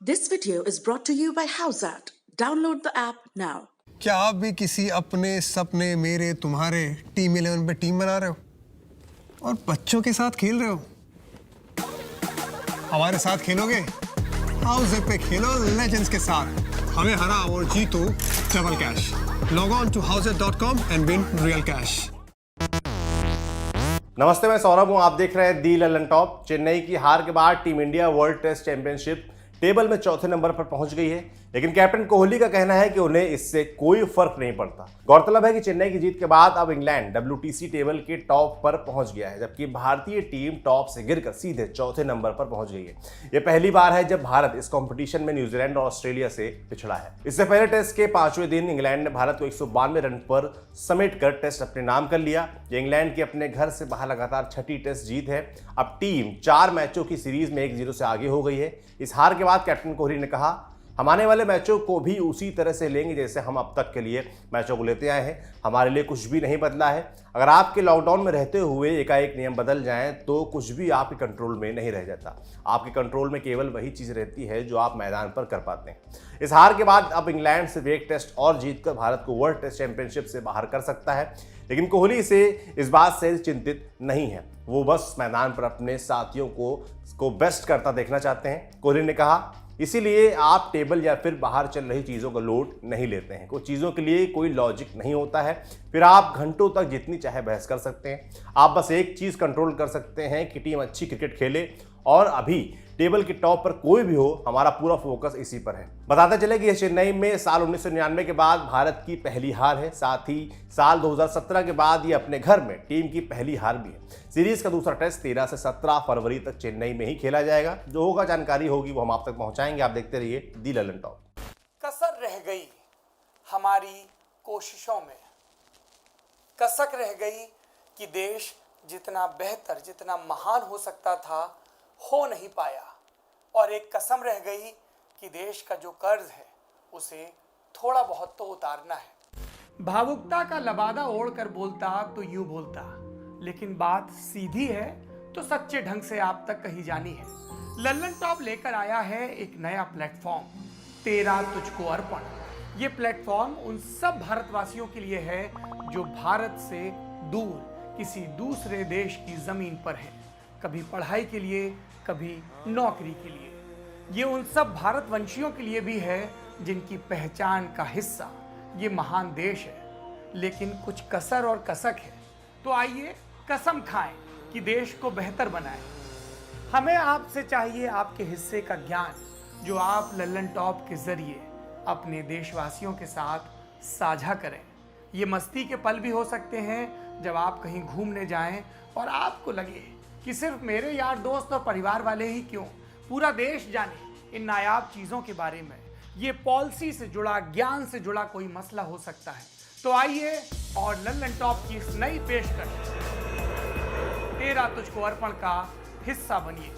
This video is brought to you by Howzat. Download the app now. क्या आप भी किसी अपने सपने मेरे तुम्हारे टीम 11 पे टीम बना रहे हो और बच्चों के साथ खेल रहे हो? हमारे साथ खेलोगे? हाउस पे खेलो लेजेंड्स के साथ। हमें हरा और जीतो double cash. Log on to howzat.com and win real cash। नमस्ते, मैं सौरभ हूं। आप देख रहे हैं दी ललन टॉप। चेन्नई की हार के बाद team India world test championship table में चौथे नंबर पर पहुंच गई है, लेकिन कैप्टन कोहली का कहना है कि उन्हें इससे कोई फर्क नहीं पड़ता। गौरतलब है कि चेन्नई की जीत के बाद अब इंग्लैंड WTC टेबल के टॉप पर पहुंच गया है, जबकि भारतीय टीम टॉप से गिरकर सीधे चौथे नंबर पर पहुंच गई है। यह पहली बार है जब भारत इस कंपटीशन में न्यूजीलैंड और ऑस्ट्रेलिया से पिछड़ा है। इससे पहले टेस्ट के 5वें दिन इंग्लैंड ने भारत को 192 रन पर समेटकर टेस्ट अपने नाम कर लिया। ये इंग्लैंड की अपने घर से बाहर लगातार छठी टेस्ट जीत है। अब टीम 4 मैचों की सीरीज में 1-0 से आगे हो गई है। इस हार के बाद कैप्टन कोहली ने कहा, हम आने वाले मैचों को भी उसी तरह से लेंगे जैसे हम अब तक के लिए मैचों को लेते आए हैं। हमारे लिए कुछ भी नहीं बदला है। अगर आपके लॉकडाउन में रहते हुए एकाएक नियम बदल जाएं तो कुछ भी आपके कंट्रोल में नहीं रह जाता। आपके कंट्रोल में केवल वही चीज़ रहती है जो आप मैदान पर कर पाते हैं। इस हार के बाद अब इंग्लैंड से एक टेस्ट और जीतकर भारत को वर्ल्ड टेस्ट चैंपियनशिप से बाहर कर सकता है, लेकिन कोहली से इस बात से चिंतित नहीं है। वो बस मैदान पर अपने साथियों को बेस्ट करता देखना चाहते हैं। कोहली ने कहा, इसीलिए आप टेबल या फिर बाहर चल रही चीज़ों का लोड नहीं लेते हैं। कुछ चीज़ों के लिए कोई लॉजिक नहीं होता है, फिर आप घंटों तक जितनी चाहे बहस कर सकते हैं। आप बस एक चीज़ कंट्रोल कर सकते हैं कि टीम अच्छी क्रिकेट खेले, और अभी टेबल के टॉप पर कोई भी हो, हमारा पूरा फोकस इसी पर है। बताते चले कि यह चेन्नई में साल 1999 के बाद भारत की पहली हार है। साथ ही साल 2017 के बाद ये अपने घर में टीम की पहली हार भी है। सीरीज का दूसरा टेस्ट 13 से 17 फरवरी तक चेन्नई में ही खेला जाएगा। जो होगा जानकारी होगी वो हम आप तक पहुंचाएंगे। आप देखते रहिए दी ललन टॉप। कसर रह गई हमारी कोशिशों में, कसक रह गई कि देश जितना बेहतर, जितना महान हो सकता था, हो नहीं पाया। और एक कसम रह गई कि देश का जो कर्ज है उसे थोड़ा बहुत तो उतारना है। भावुकता का लबादा ओढ़कर बोलता तो यूं बोलता, लेकिन बात सीधी है तो सच्चे ढंग से आप तक कही जानी है। लल्लन टॉप लेकर आया है एक नया प्लेटफॉर्म, तेरा तुझको अर्पण। ये प्लेटफॉर्म उन सब भारतवासियों के लिए है जो भारत से दूर किसी दूसरे देश की जमीन पर है, कभी पढ़ाई के लिए, कभी नौकरी के लिए। ये उन सब भारतवंशियों के लिए भी है जिनकी पहचान का हिस्सा ये महान देश है, लेकिन कुछ कसर और कसक है। तो आइए कसम खाएं कि देश को बेहतर बनाएं। हमें आपसे चाहिए आपके हिस्से का ज्ञान, जो आप लल्लन टॉप के जरिए अपने देशवासियों के साथ साझा करें। ये मस्ती के पल भी हो सकते हैं जब आप कहीं घूमने जाएं और आपको लगे कि सिर्फ मेरे यार दोस्त और परिवार वाले ही क्यों, पूरा देश जाने इन नायाब चीज़ों के बारे में। ये पॉलिसी से जुड़ा, ज्ञान से जुड़ा कोई मसला हो सकता है। तो आइए और लल्लन टॉप की इस नई पेशकश तेरा तुझको अर्पण का हिस्सा बनिए।